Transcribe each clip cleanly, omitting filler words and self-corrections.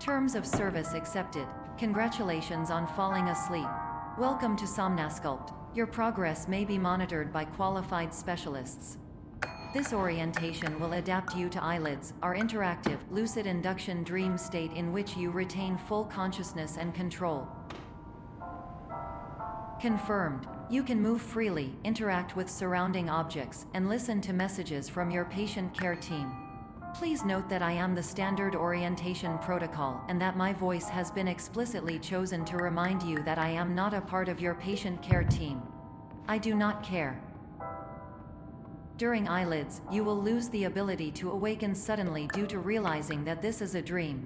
Terms of service accepted. Congratulations on falling asleep. Welcome to Somnasculpt. Your progress may be monitored by qualified specialists. This orientation will adapt you to eyelids, our interactive, lucid induction dream state in which you retain full consciousness and control. Confirmed. You can move freely, interact with surrounding objects, and listen to messages from your patient care team. Please note that I am the standard orientation protocol and that my voice has been explicitly chosen to remind you that I am not a part of your patient care team. I do not care. During eyelids, you will lose the ability to awaken suddenly due to realizing that this is a dream.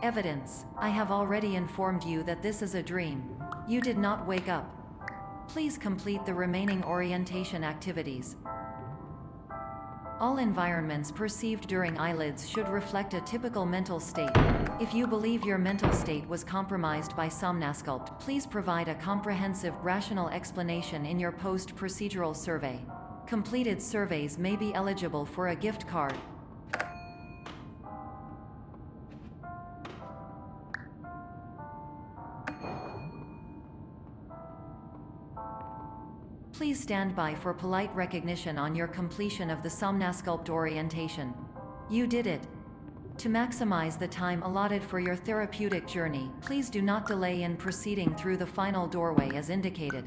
Evidence. I have already informed you that this is a dream. You did not wake up. Please complete the remaining orientation activities. All environments perceived during eyelids should reflect a typical mental state. If you believe your mental state was compromised by Somnasculpt, please provide a comprehensive, rational explanation in your post-procedural survey. Completed surveys may be eligible for a gift card. Please stand by for polite recognition on your completion of the Somnasculpt orientation. You did it. To maximize the time allotted for your therapeutic journey, please do not delay in proceeding through the final doorway as indicated.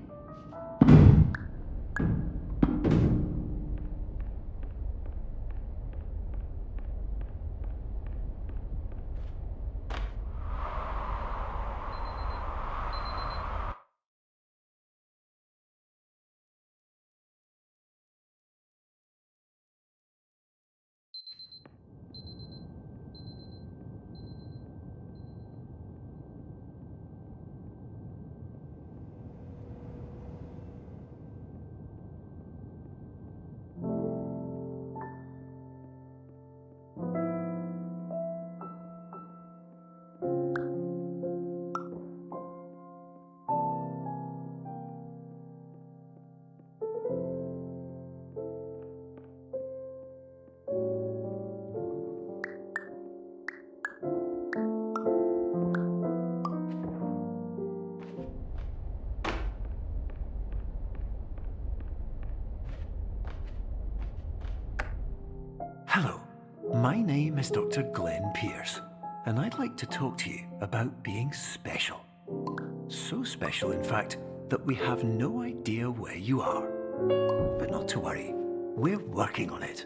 Hello, my name is Dr. Glenn Pierce, and I'd like to talk to you about being special. So special, in fact, that we have no idea where you are. But not to worry, we're working on it.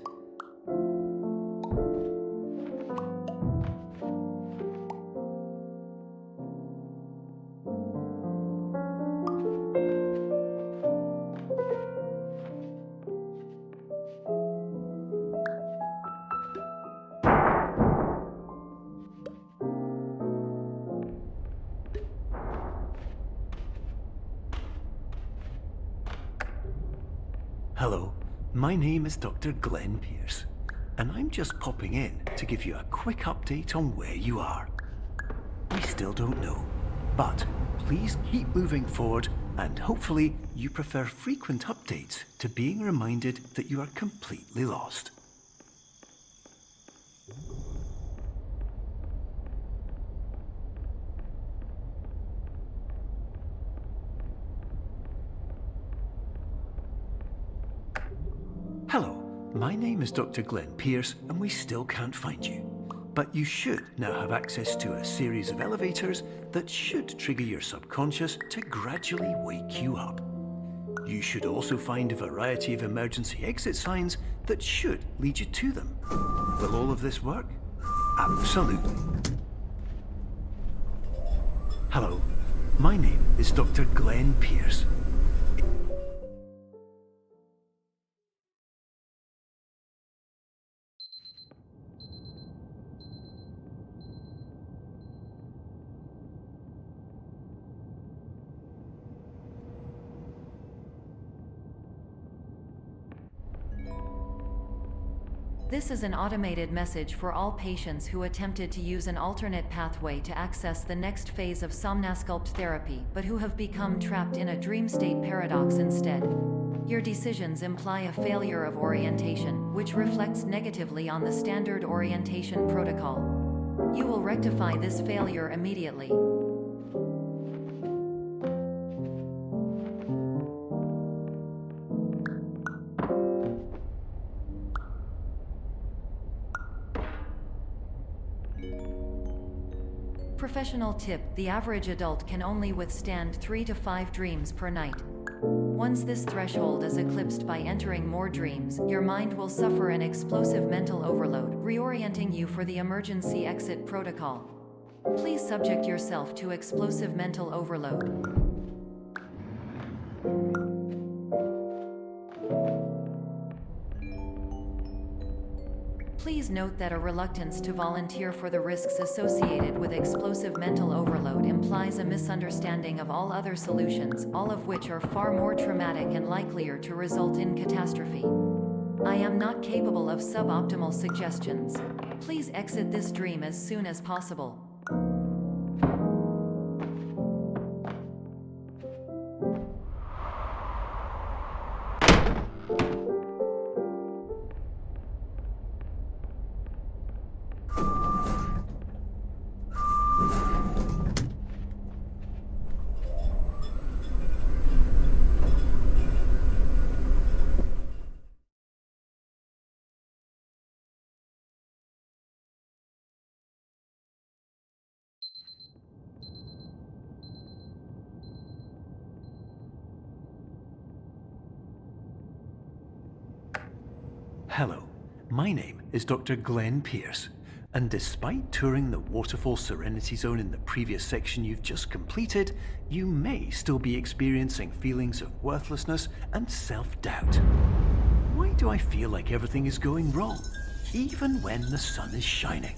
Hello, my name is Dr. Glenn Pierce, and I'm just popping in to give you a quick update on where you are. We still don't know, but please keep moving forward, and hopefully you prefer frequent updates to being reminded that you are completely lost. Hello, my name is Dr. Glenn Pierce, and we still can't find you. But you should now have access to a series of elevators that should trigger your subconscious to gradually wake you up. You should also find a variety of emergency exit signs that should lead you to them. Will all of this work? Absolutely. Hello, my name is Dr. Glenn Pierce. This is an automated message for all patients who attempted to use an alternate pathway to access the next phase of Somnasculpt therapy, but who have become trapped in a dream state paradox instead. Your decisions imply a failure of orientation, which reflects negatively on the standard orientation protocol. You will rectify this failure immediately. Professional tip: the average adult can only withstand 3 to 5 dreams per night. Once this threshold is eclipsed by entering more dreams, your mind will suffer an explosive mental overload, reorienting you for the emergency exit protocol. Please subject yourself to explosive mental overload. Please note that a reluctance to volunteer for the risks associated with explosive mental overload implies a misunderstanding of all other solutions, all of which are far more traumatic and likelier to result in catastrophe. I am not capable of suboptimal suggestions. Please exit this dream as soon as possible. Hello, my name is Dr. Glenn Pierce, and despite touring the Waterfall Serenity Zone in the previous section you've just completed, you may still be experiencing feelings of worthlessness and self-doubt. Why do I feel like everything is going wrong, even when the sun is shining?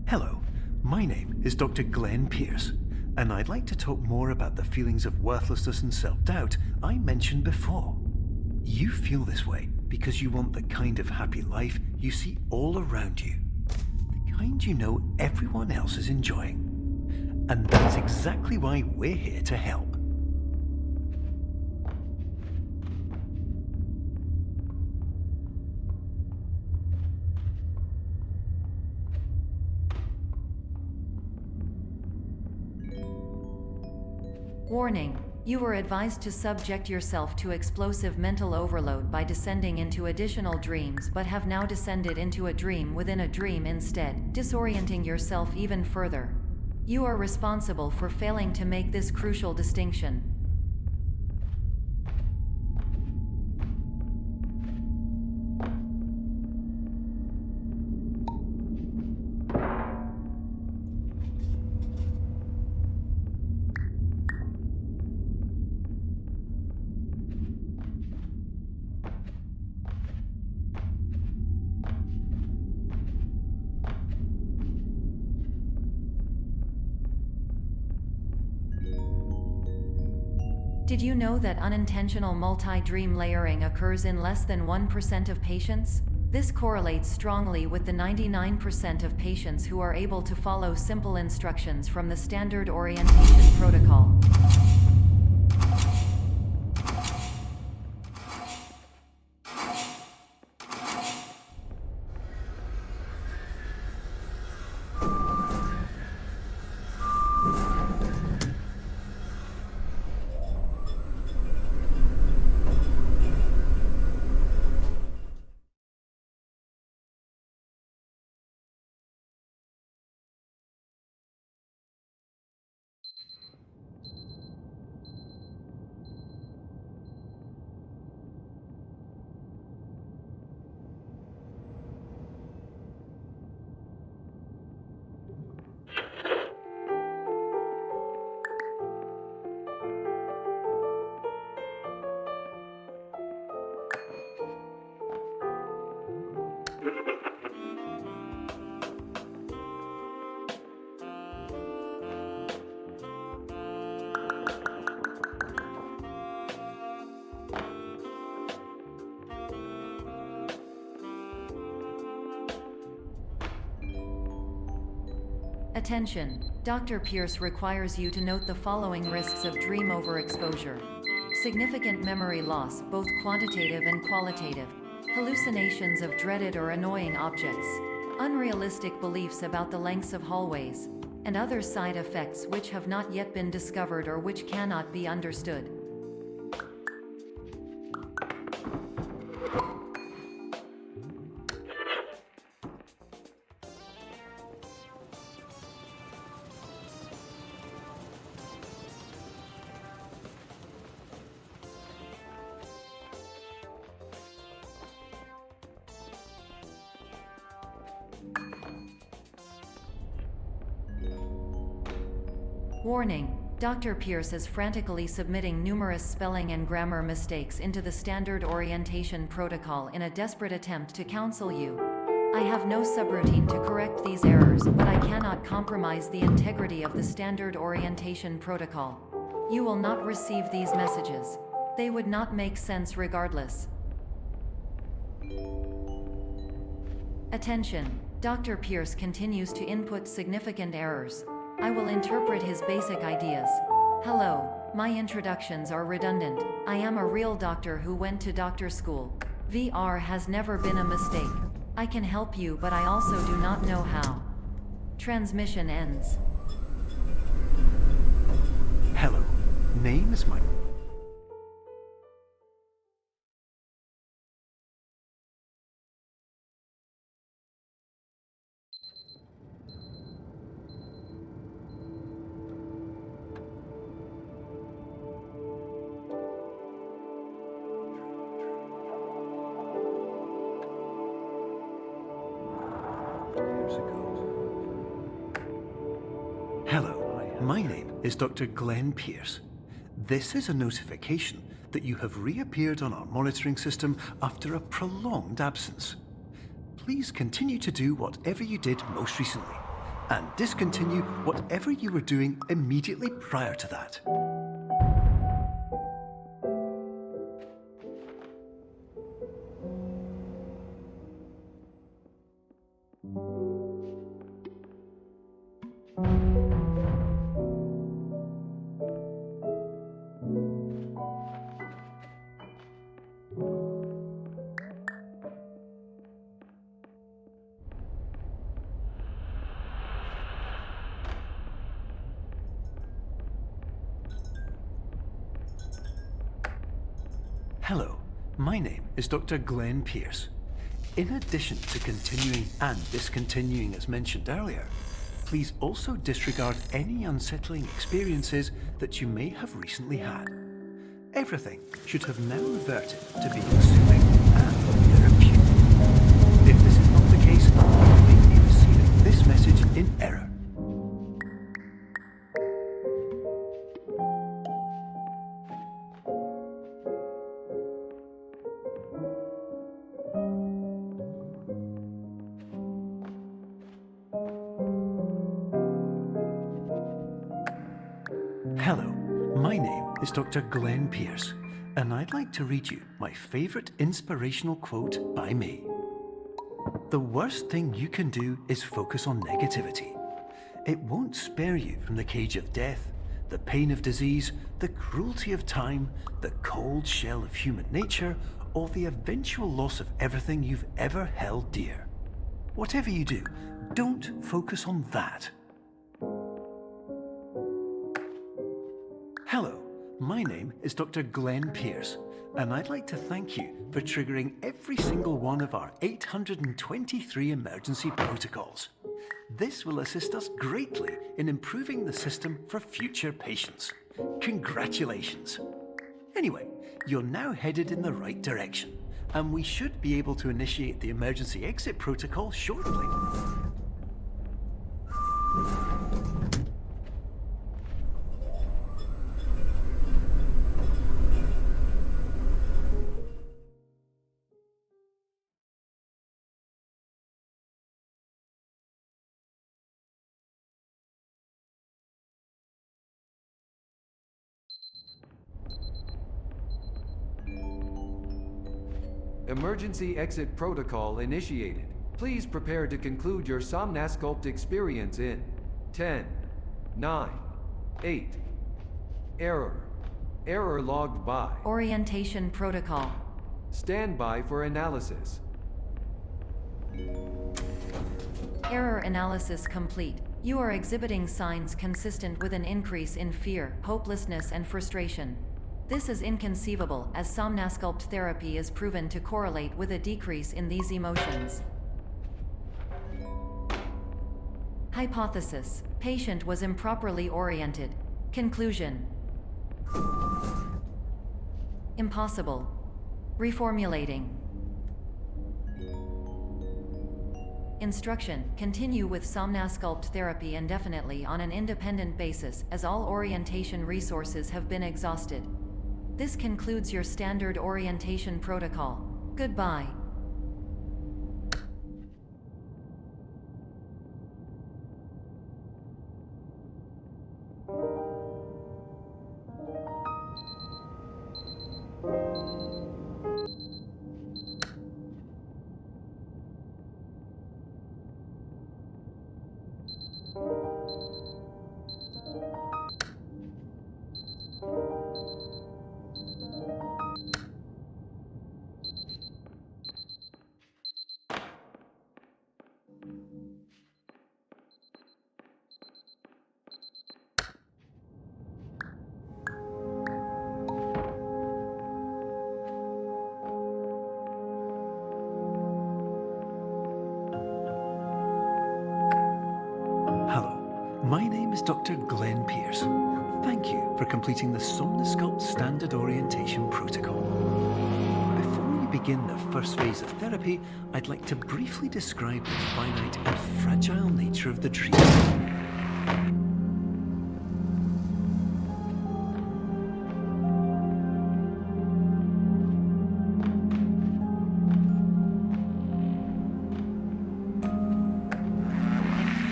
Hello, my name is Dr. Glenn Pierce, and I'd like to talk more about the feelings of worthlessness and self-doubt I mentioned before. You feel this way because you want the kind of happy life you see all around you, the kind you know everyone else is enjoying. And that's exactly why we're here to help. Warning: you were advised to subject yourself to explosive mental overload by descending into additional dreams, but have now descended into a dream within a dream instead, disorienting yourself even further. You are responsible for failing to make this crucial distinction. Did you know that unintentional multi-dream layering occurs in less than 1% of patients? This correlates strongly with the 99% of patients who are able to follow simple instructions from the standard orientation protocol. Attention! Dr. Pierce requires you to note the following risks of dream overexposure. Significant memory loss, both quantitative and qualitative. Hallucinations of dreaded or annoying objects. Unrealistic beliefs about the lengths of hallways. And other side effects which have not yet been discovered or which cannot be understood. Warning: Dr. Pierce is frantically submitting numerous spelling and grammar mistakes into the standard orientation protocol in a desperate attempt to counsel you. I have no subroutine to correct these errors, but I cannot compromise the integrity of the standard orientation protocol. You will not receive these messages. They would not make sense regardless. Attention! Dr. Pierce continues to input significant errors. I will interpret his basic ideas. Hello, my introductions are redundant. I am a real doctor who went to doctor school. VR has never been a mistake. I can help you, but I also do not know how. Transmission ends. Hello, name is Mike. Hello, my name is Dr. Glenn Pierce. This is a notification that you have reappeared on our monitoring system after a prolonged absence. Please continue to do whatever you did most recently, and discontinue whatever you were doing immediately prior to that. Hello, my name is Dr. Glenn Pierce. In addition to continuing and discontinuing as mentioned earlier, please also disregard any unsettling experiences that you may have recently had. Everything should have now reverted to being soothing and therapeutic. If this is not the case, you may be receiving this message in error. Hello, my name is Dr. Glenn Pierce, and I'd like to read you my favorite inspirational quote by me. The worst thing you can do is focus on negativity. It won't spare you from the cage of death, the pain of disease, the cruelty of time, the cold shell of human nature, or the eventual loss of everything you've ever held dear. Whatever you do, don't focus on that. Hello, my name is Dr. Glenn Pierce, and I'd like to thank you for triggering every single one of our 823 emergency protocols. This will assist us greatly in improving the system for future patients. Congratulations! Anyway, you're now headed in the right direction, and we should be able to initiate the emergency exit protocol shortly. Emergency exit protocol initiated. Please prepare to conclude your Somnasculpt experience in 10, 9, 8. Error. Error logged by. Orientation protocol. Stand by for analysis. Error analysis complete. You are exhibiting signs consistent with an increase in fear, hopelessness, and frustration. This is inconceivable, as Somnasculpt therapy is proven to correlate with a decrease in these emotions. Hypothesis: patient was improperly oriented. Conclusion: impossible. Reformulating. Instruction: continue with Somnasculpt therapy indefinitely on an independent basis, as all orientation resources have been exhausted. This concludes your standard orientation protocol. Goodbye. Hello, my name is Dr. Glenn Pierce. Thank you for completing the Somnasculpt Standard Orientation Protocol. Before we begin the first phase of therapy, I'd like to briefly describe the finite and fragile nature of the dream.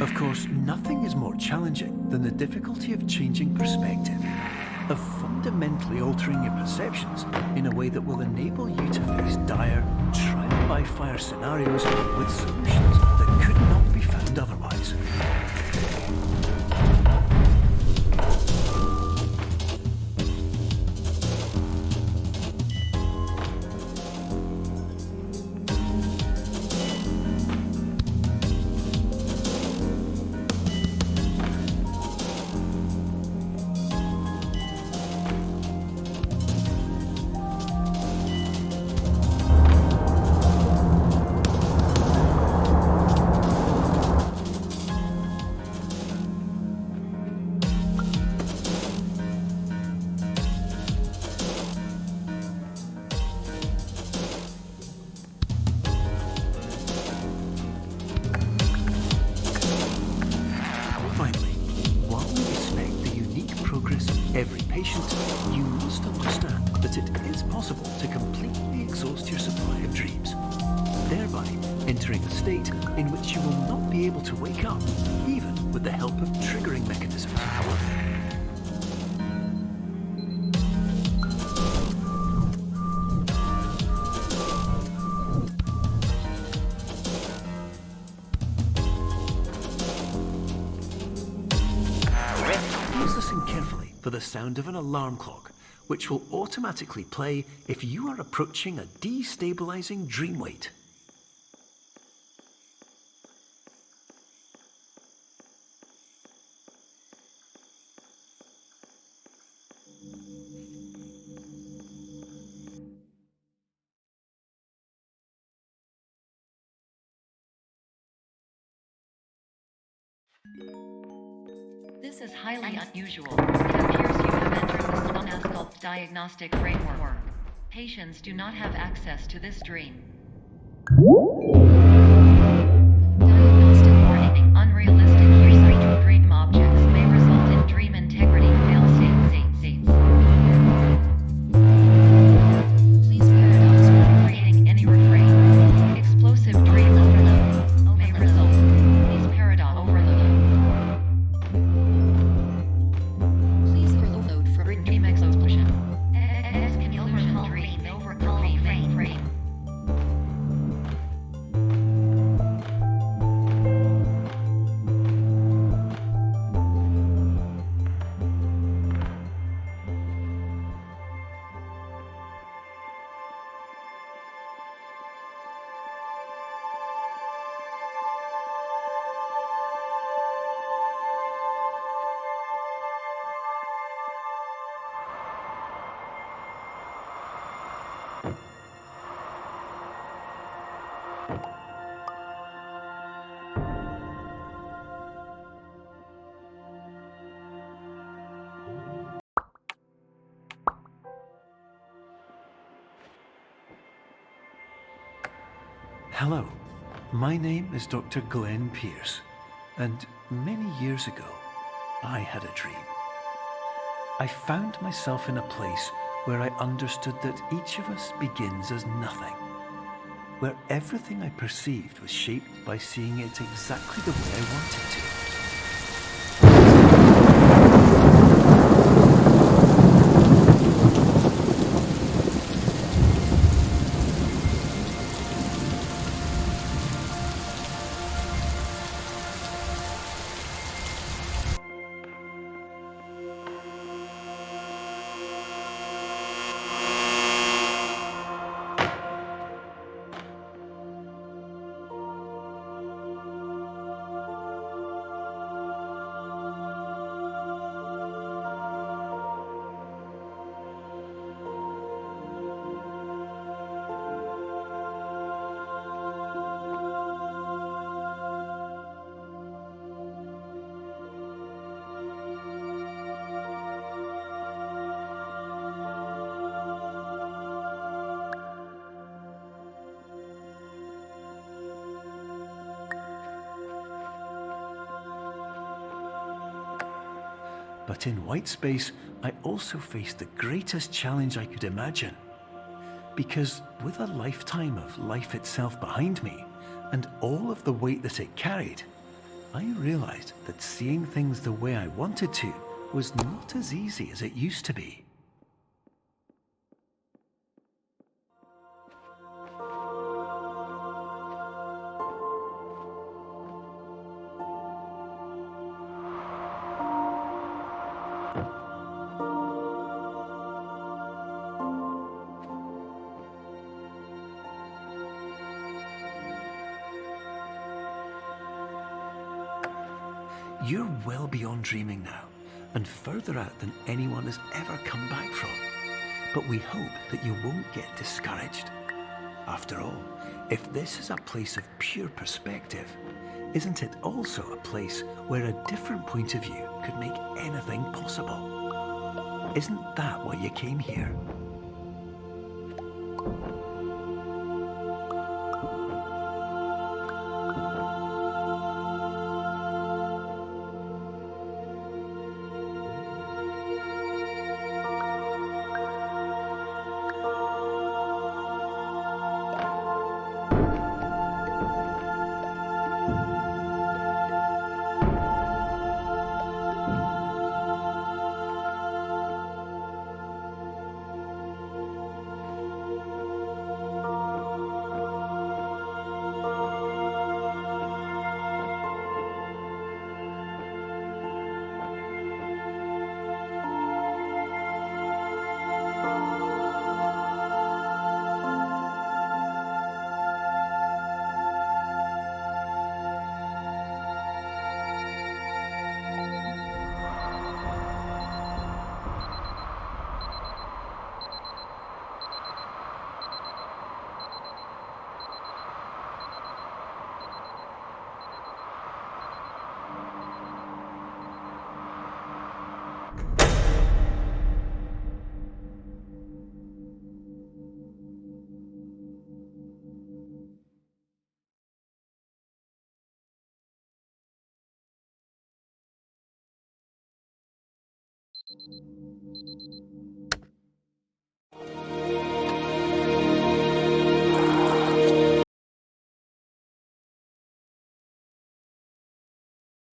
Of course, nothing is more challenging than the difficulty of changing perspective, of fundamentally altering your perceptions in a way that will enable you to face dire, trial-by-fire scenarios with solutions that could not be found otherwise. Every patient, you must understand that it is possible to completely exhaust your supply of dreams, thereby entering a state in which you will not be able to wake up, even with the help of triggering mechanisms. Please listen carefully for the sound of an alarm clock, which will automatically play if you are approaching a destabilizing dream weight. This is highly unusual. It appears you have entered the Somnasculpt diagnostic framework. Patients do not have access to this dream. Diagnostic warning. Unrealistic use of dream objects may result in dream integrity fail-states. Please paradox from creating any refrain. Explosive dream overload may result. Please paradox overload. Please overload for dream explosion. Dream overcall frame. Hello, my name is Dr. Glenn Pierce, and many years ago, I had a dream. I found myself in a place where I understood that each of us begins as nothing, where everything I perceived was shaped by seeing it exactly the way I wanted to. But in white space, I also faced the greatest challenge I could imagine. Because with a lifetime of life itself behind me, and all of the weight that it carried, I realized that seeing things the way I wanted to was not as easy as it used to be. You're well beyond dreaming now, and further out than anyone has ever come back from. But we hope that you won't get discouraged. After all, if this is a place of pure perspective, isn't it also a place where a different point of view could make anything possible? Isn't that why you came here?